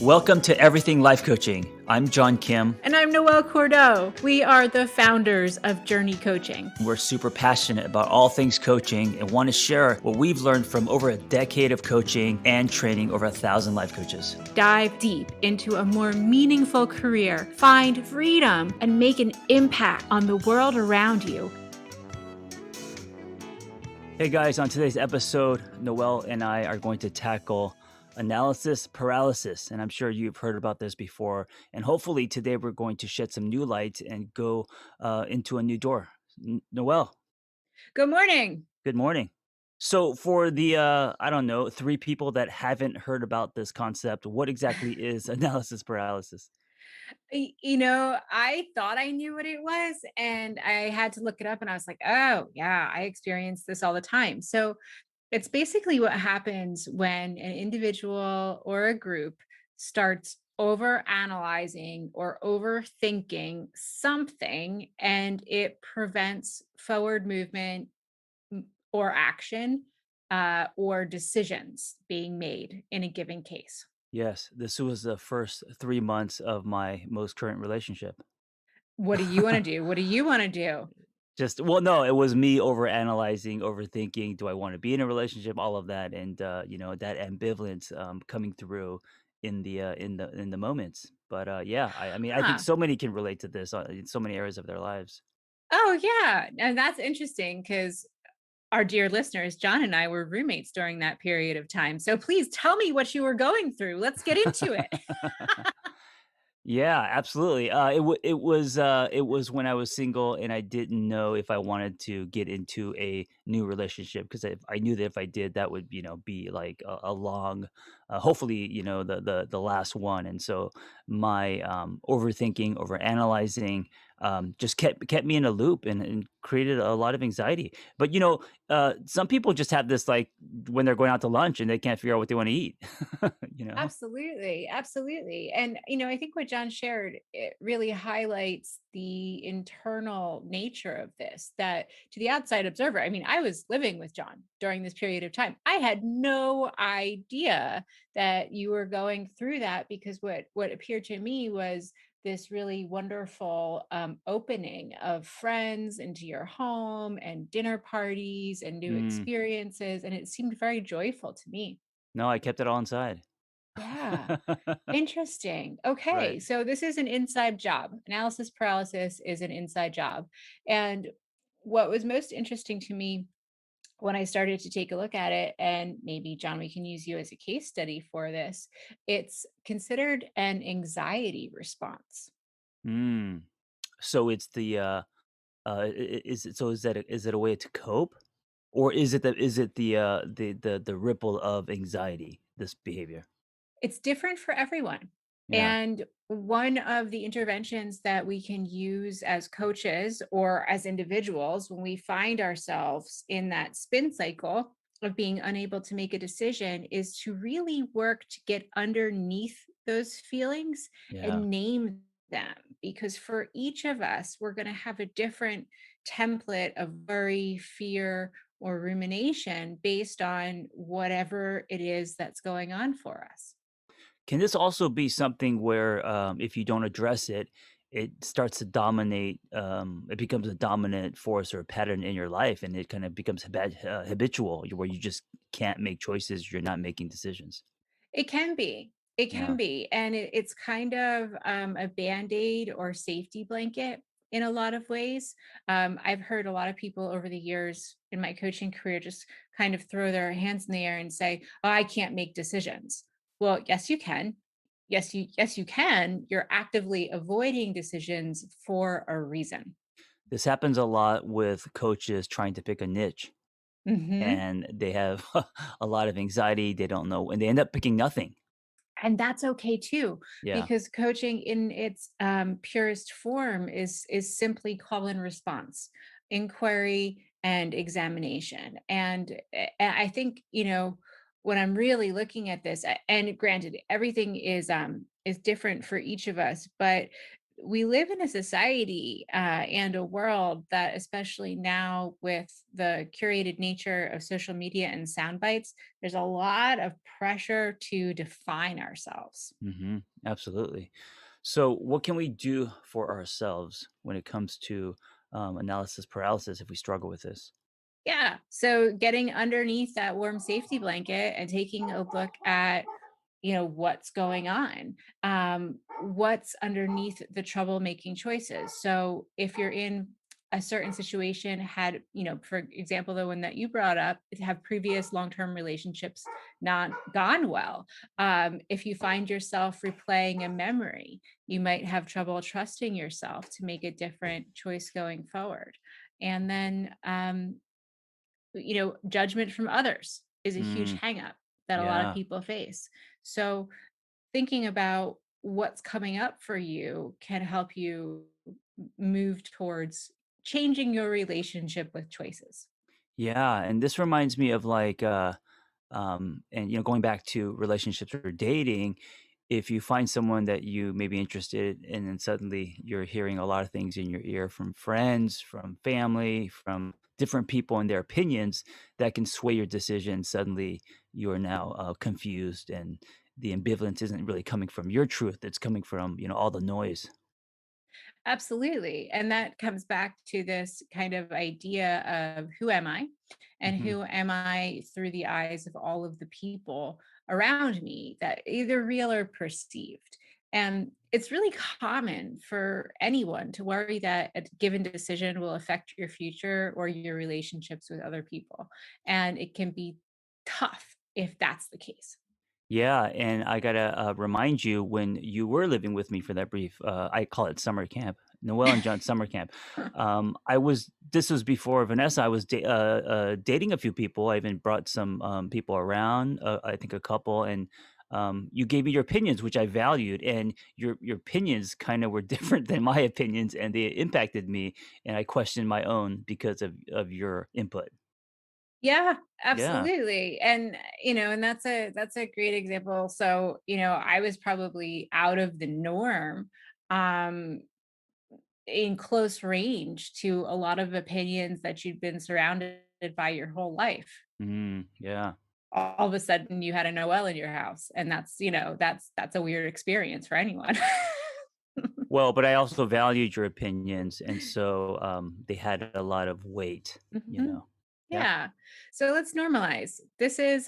Welcome to Everything Life Coaching. I'm John Kim. And I'm Noelle Cordeaux. We are the founders of JRNI Coaching. We're super passionate about all things coaching and want to share what we've learned from over a decade of coaching and training over 1,000 life coaches. Dive deep into a more meaningful career, find freedom, and make an impact on the world around you. Hey guys, on today's episode, Noelle and I are going to tackle analysis paralysis. And I'm sure you've heard about this before. And hopefully today we're going to shed some new light and go into a new door. Noelle, Good morning. good morning. So for the, I don't know, 3 people that haven't heard about this concept, what exactly is analysis paralysis? I thought I knew what it was, and I had to look it up, and I was like, oh, yeah, I experience this all the time. So it's basically what happens when an individual or a group starts over analyzing or overthinking something, and it prevents forward movement or action or decisions being made in a given case. Yes, this was the first 3 months of my most current relationship. What do you want to do? What do you want to do? Just well, no, it was me overanalyzing, overthinking, do I wanna be in a relationship, all of that, and, that ambivalence, coming through in the moments. But, yeah, I mean, I think Huh. so many can relate to this, in so many areas of their lives. Oh, yeah. And that's interesting because our dear listeners, John and I were roommates during that period of time. So please tell me what you were going through. Let's get into it. Yeah, absolutely. It was when I was single and I didn't know if I wanted to get into a new relationship because I knew that if I did, that would be like a long, hopefully the last one. And so my overthinking, overanalyzing, just kept me in a loop and created a lot of anxiety. But some people just have this like when they're going out to lunch and they can't figure out what they want to eat. you know. Absolutely, absolutely. And I think what John shared, it really highlights the internal nature of this, that to the outside observer, I mean, I was living with John during this period of time. I had no idea that you were going through that, because what appeared to me was this really wonderful opening of friends into your home and dinner parties and new Mm, experiences. And it seemed very joyful to me. no, I kept it all inside. Yeah. Interesting. Right. Okay. So this is an inside job. Analysis paralysis is an inside job. And what was most interesting to me when I started to take a look at it, and maybe John, we can use you as a case study for this, it's considered an anxiety response. Mm. So it's is it a way to cope? Or is it the ripple of anxiety, this behavior? It's different for everyone. Yeah. And one of the interventions that we can use as coaches or as individuals when we find ourselves in that spin cycle of being unable to make a decision is to really work to get underneath those feelings Yeah. and name them. Because for each of us, we're going to have a different template of worry, fear, or rumination based on whatever it is that's going on for us. Can this also be something where, if you don't address it, it starts to dominate, it becomes a dominant force or pattern in your life, and it kinda becomes habitual, where you just can't make choices, you're not making decisions? It can be. It can Yeah. be. And it's kind of a band-aid or safety blanket in a lot of ways. I've heard a lot of people over the years in my coaching career just kind of throw their hands in the air and say, "Oh, I can't make decisions." Well, yes, you can. Yes, you can. You're actively avoiding decisions for a reason. This happens a lot with coaches trying to pick a niche, Mhm. and they have a lot of anxiety, they don't know and they end up picking nothing. And that's okay too, Yeah. because coaching in its purest form is simply call and response, inquiry and examination. And I think when I'm really looking at this, and granted, everything is different for each of us, but we live in a society and a world that, especially now with the curated nature of social media and sound bites, there's a lot of pressure to define ourselves. Absolutely. So, what can we do for ourselves when it comes to analysis paralysis if we struggle with this? Yeah. So getting underneath that warm safety blanket and taking a look at, what's going on, what's underneath the trouble making choices. So if you're in a certain situation, had, for example, the one that you brought up, to have previous long-term relationships not gone well. If you find yourself replaying a memory, you might have trouble trusting yourself to make a different choice going forward. And then judgment from others is a huge Mm, hang up that a lot of yeah. people face. So thinking about what's coming up for you can help you move towards changing your relationship with choices. Yeah, and this reminds me of like and going back to relationships or dating, if you find someone that you may be interested in and suddenly you're hearing a lot of things in your ear from friends, from family, from different people and their opinions that can sway your decision. Suddenly you're now confused and the ambivalence isn't really coming from your truth. It's coming from, all the noise. Absolutely. And that comes back to this kind of idea of who am I? And Hmm. who am I through the eyes of all of the people around me, that either real or perceived. And it's really common for anyone to worry that a given decision will affect your future or your relationships with other people. And it can be tough if that's the case. Yeah, and I gotta remind you when you were living with me for that brief, I call it summer camp, Noel and John summer camp. I was this was before Vanessa. I was dating a few people. I even brought some people around. I think a couple, and you gave me your opinions, which I valued, and your opinions kind of were different than my opinions, and they impacted me, and I questioned my own because of your input. Yeah, Yeah. absolutely. And and that's a great example. So, I was probably out of the norm um in close range to a lot of opinions that you'd been surrounded by your whole life. Yeah. All of a sudden you had a Noel in your house, and that's a weird experience for anyone. Well, but I also valued your opinions, and so, they had a lot of weight, you Mhm. know? Yeah? Yeah. So let's normalize. This is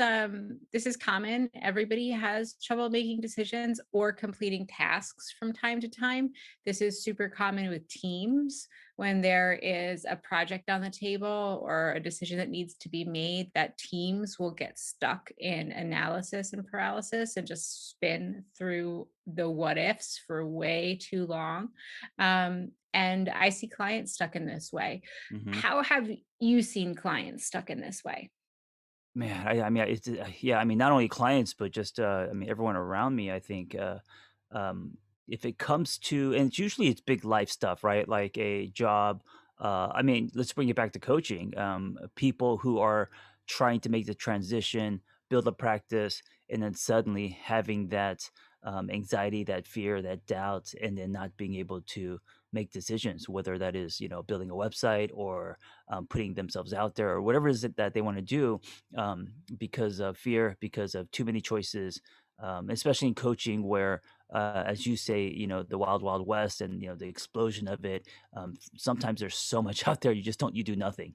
common. Everybody has trouble making decisions or completing tasks from time to time. This is super common with teams when there is a project on the table or a decision that needs to be made, that teams will get stuck in analysis and paralysis and just spin through the what ifs for way too long. And I see clients stuck in this way. Mhm. How have you seen clients stuck in this way? Man, I mean, it's yeah, I mean, not only clients, but just, I mean, everyone around me, I think, if it comes to and it's big life stuff, right? Like a job, I mean, let's bring it back to coaching. People who are trying to make the transition, build a practice, and then suddenly having that, anxiety, that fear, that doubt, and then not being able to make decisions, whether that is, building a website or, putting themselves out there or whatever it is that they wanna do because of fear, because of too many choices, especially in coaching, where, as you say, the wild, wild west, and the explosion of it. Sometimes there's so much out there, you do nothing.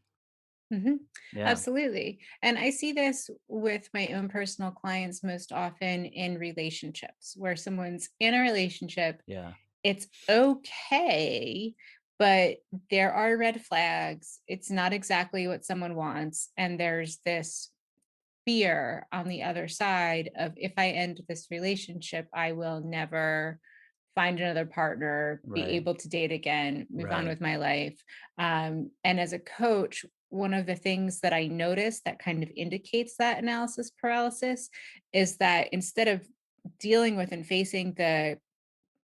Mhm. Yeah, Absolutely. And I see this with my own personal clients most often in relationships where someone's in a relationship, yeah, it's okay, but there are red flags. It's not exactly what someone wants. And there's this fear on the other side of, if I end this relationship, I will never find another partner, be right, able to date again, move on right. with my life. And as a coach, one of the things that I notice that kind of indicates that analysis paralysis is that instead of dealing with and facing the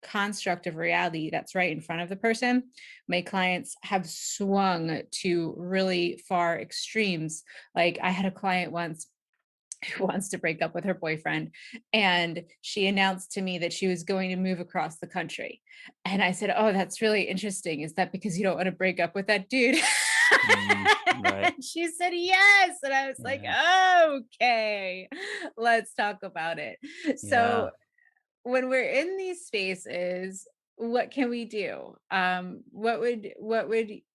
construct of reality that's right in front of the person, my clients have swung to really far extremes. Like I had a client once who wants to break up with her boyfriend. And she announced to me that she was going to move across the country. And I said, "Oh, that's really interesting. Is that because you don't want to break up with that dude?" Mm, right. And she said, "Yes." And I was like, Yeah. "Okay, let's talk about it." Yeah. So when we're in these spaces, what can we do? What would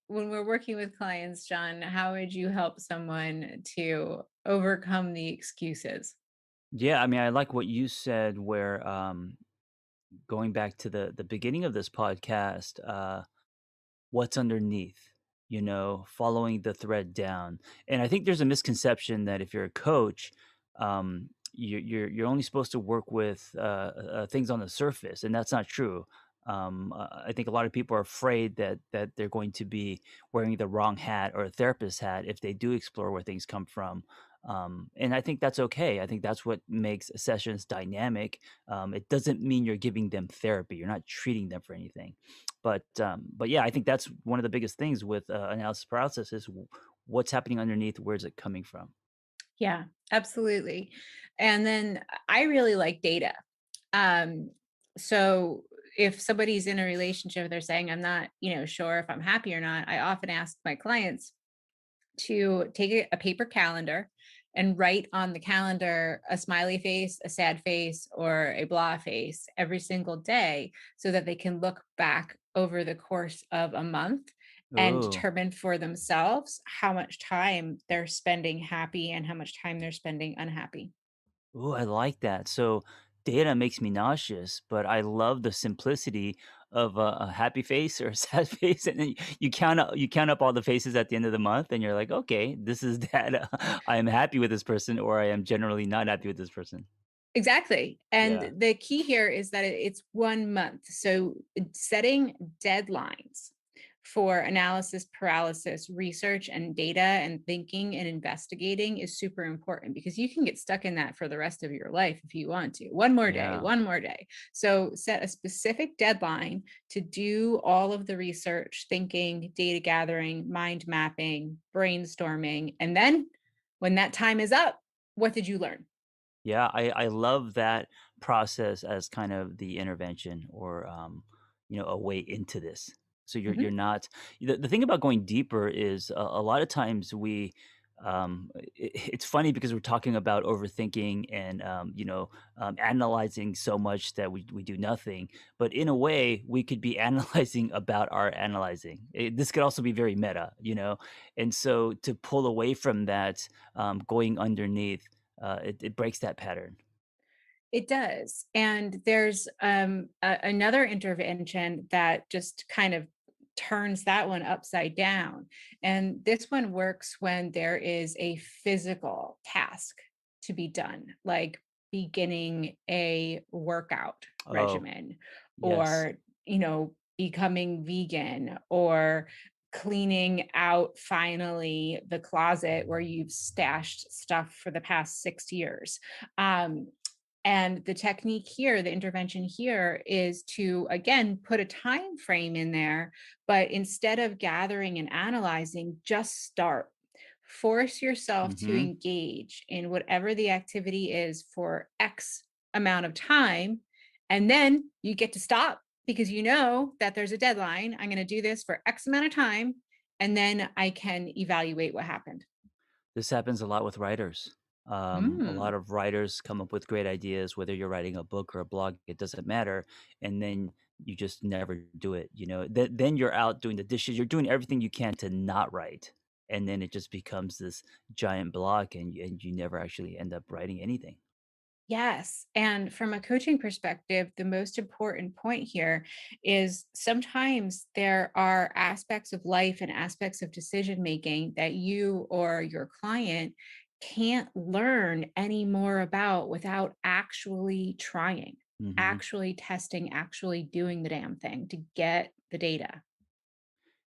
when we're working with clients, John, how would you help someone to overcome the excuses? Yeah, I mean, I like what you said where, going back to the beginning of this podcast, what's underneath, following the thread down. And I think there's a misconception that if you're a coach, you're only supposed to work with things on the surface, and that's not true. I think a lot of people are afraid that they're going to be wearing the wrong hat or a therapist hat if they do explore where things come from. And I think that's okay. I think that's what makes sessions dynamic. It doesn't mean you're giving them therapy. You're not treating them for anything. But yeah, I think that's one of the biggest things with analysis paralysis is what's happening underneath. Where's it coming from? Yeah, absolutely. And then I really like data. Um, so if somebody's in a relationship, they're saying, I'm not, sure if I'm happy or not, I often ask my clients to take a paper calendar and write on the calendar a smiley face, a sad face, or a blah face every single day so that they can look back over the course of a month and Ooh, determine for themselves how much time they're spending happy and how much time they're spending unhappy. ooh, I like that. So data makes me nauseous, but I love the simplicity of a happy face or a sad face, and then you count up all the faces at the end of the month, and you're like, okay, this is data. I am happy with this person, or I am generally not happy with this person. Exactly. And Yeah. the key here is that it's 1 month. So setting deadlines for analysis paralysis research and data and thinking and investigating is super important because you can get stuck in that for the rest of your life if you want to. One more day, Yeah. one more day. So set a specific deadline to do all of the research, thinking, data gathering, mind mapping, brainstorming. And then when that time is up, what did you learn? Yeah, I love that process as kind of the intervention or a way into this. So you're Mhm. not the thing about going deeper is a lot of times it's funny because we're talking about overthinking and analyzing so much that we do nothing. But in a way, we could be analyzing about our analyzing. This could also be very meta. And so to pull away from that, going underneath it breaks that pattern. It does. And there's another intervention that just kind of turns that one upside down. And this one works when there is a physical task to be done, like beginning a workout Oh, regimen yes. or, becoming vegan or cleaning out finally the closet where you've stashed stuff for the past 6 years. Um, and the technique here, the intervention here is to, again, put a time frame in there, but instead of gathering and analyzing, just start. Force yourself to Mhm. engage in whatever the activity is for X amount of time. And then you get to stop because you know that there's a deadline. I'm going to do this for X amount of time. And then I can evaluate what happened. This happens a lot with writers. A lot Mm. of writers come up with great ideas, whether you're writing a book or a blog, it doesn't matter, and then you just never do it, Then you're out doing the dishes, you're doing everything you can to not write, and then it just becomes this giant block, and you never actually end up writing anything. Yes. And from a coaching perspective, the most important point here is sometimes there are aspects of life and aspects of decision making that you or your client can't learn any more about without actually trying, Mhm. actually testing, actually doing the damn thing to get the data.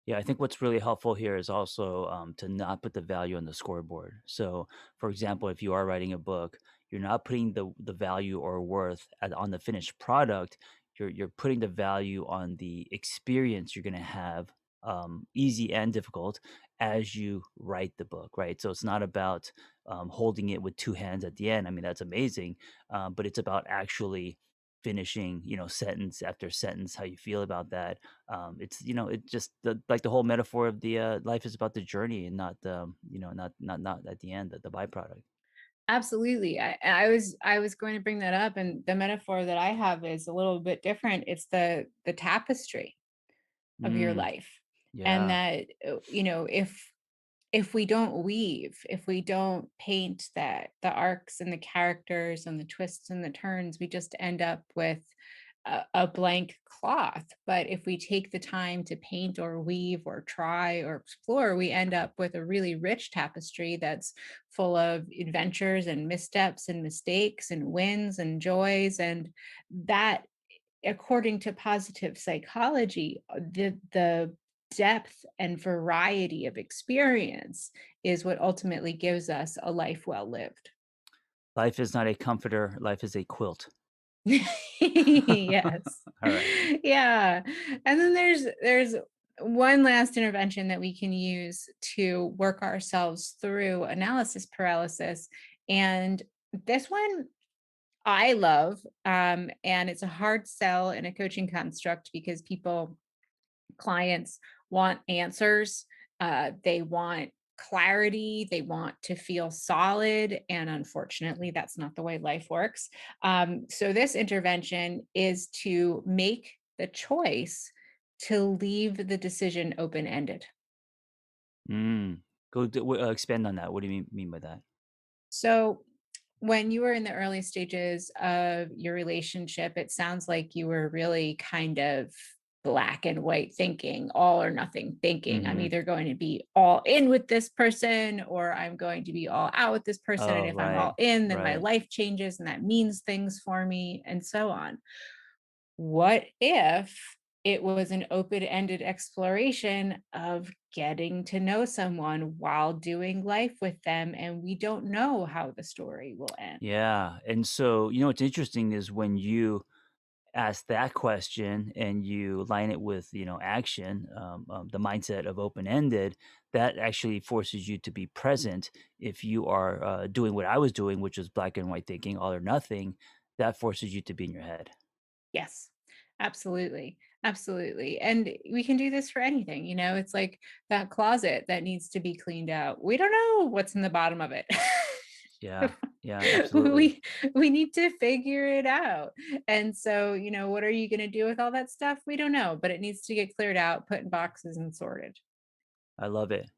Yeah, I think what's really helpful here is also to not put the value on the scoreboard. So, for example, if you are writing a book, you're not putting the value or worth on the finished product. You're putting the value on the experience you're going to have easy and difficult as you write the book, right? So it's not about holding it with two hands at the end. I mean, that's amazing, but it's about actually finishing, sentence after sentence, how you feel about that. It's it just like the whole metaphor of the life is about the journey and not the not at the end, the byproduct. Absolutely. I was going to bring that up, and the metaphor that I have is a little bit different. It's the tapestry of your Mm, life. And yeah. that if we don't weave, if we don't paint that the arcs and the characters and the twists and the turns, we just end up with a blank cloth. But if we take the time to paint or weave or try or explore, we end up with a really rich tapestry that's full of adventures and missteps and mistakes and wins and joys. And that, according to positive psychology, the depth and variety of experience is what ultimately gives us a life well lived. Life is not a comforter, life is a quilt. Yes. All right. Yeah. And then there's one last intervention that we can use to work ourselves through analysis paralysis. And this one I love, and it's a hard sell in a coaching construct because clients want answers. They want clarity. They want to feel solid. And unfortunately, that's not the way life works. So, this intervention is to make the choice to leave the decision open ended. Mm. Expand on that. What do you mean by that? So, when you were in the early stages of your relationship, it sounds like you were really kind of black and white thinking, all or nothing thinking. I'm Mhm. either going to be all in with this person or I'm going to be all out with this person. And Oh, if I'm all right. in, then my Right. life changes and that means things for me and so on. What if it was an open ended exploration of getting to know someone while doing life with them? And we don't know how the story will end. Yeah, and so, what's interesting is when you ask that question and you line it with, action, the mindset of open-ended, that actually forces you to be present. If you are, doing what I was doing, which is black and white thinking, all or nothing, that forces you to be in your head. Yes, absolutely. Absolutely. And we can do this for anything. It's like that closet that needs to be cleaned out. We don't know what's in the bottom of it. Yeah. Yeah, absolutely. we we need to figure it out. And so, what are you going to do with all that stuff? We don't know, but it needs to get cleared out, put in boxes and sorted. I love it.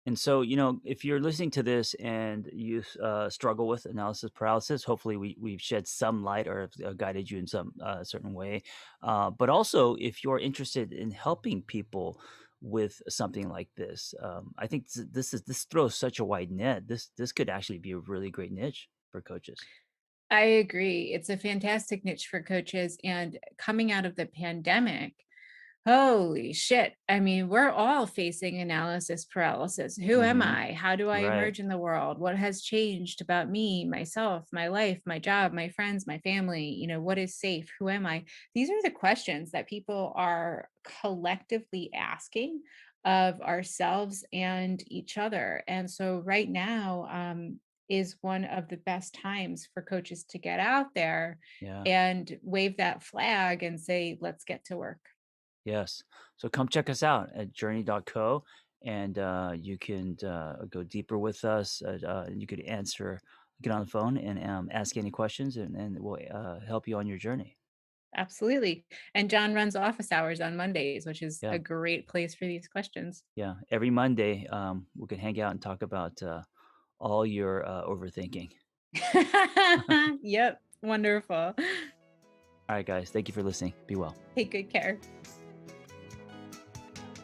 And so, if you're listening to this and you struggle with analysis paralysis, hopefully we've shed some light or have guided you in some certain way. But also, if you're interested in helping people with something like this, I think this throws such a wide net. This could actually be a really great niche for coaches. I agree. It's a fantastic niche for coaches. And coming out of the pandemic, holy shit. I mean, we're all facing analysis paralysis. Who am Hmm. I? How do I Right. emerge in the world? What has changed about me, myself, my life, my job, my friends, my family? What is safe? Who am I? These are the questions that people are collectively asking of ourselves and each other. And so, right now, is one of the best times for coaches to get out there Yeah. and wave that flag and say, let's get to work. Yes. So come check us out at journey.co and you can go deeper with us. You could get on the phone and ask any questions and we'll help you on your journey. Absolutely. And John runs office hours on Mondays, which is a Yeah. great place for these questions. Yeah. Every Monday, we can hang out and talk about all your overthinking. Yep. Wonderful. All right, guys. Thank you for listening. Be well. Take good care.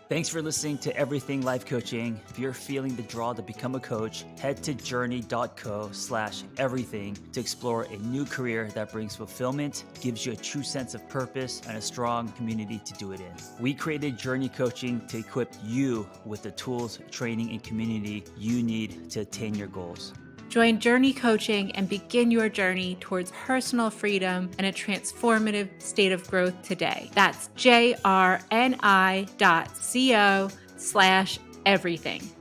Thanks for listening to Everything Life Coaching. If you're feeling the draw to become a coach, head to journey.co/everything to explore a new career that brings fulfillment, gives you a true sense of purpose, and a strong community to do it in. We created Journey Coaching to equip you with the tools, training, and community you need to attain your goals. Join JRNI Coaching and begin your journey towards personal freedom and a transformative state of growth today. That's JRNI.co/everything.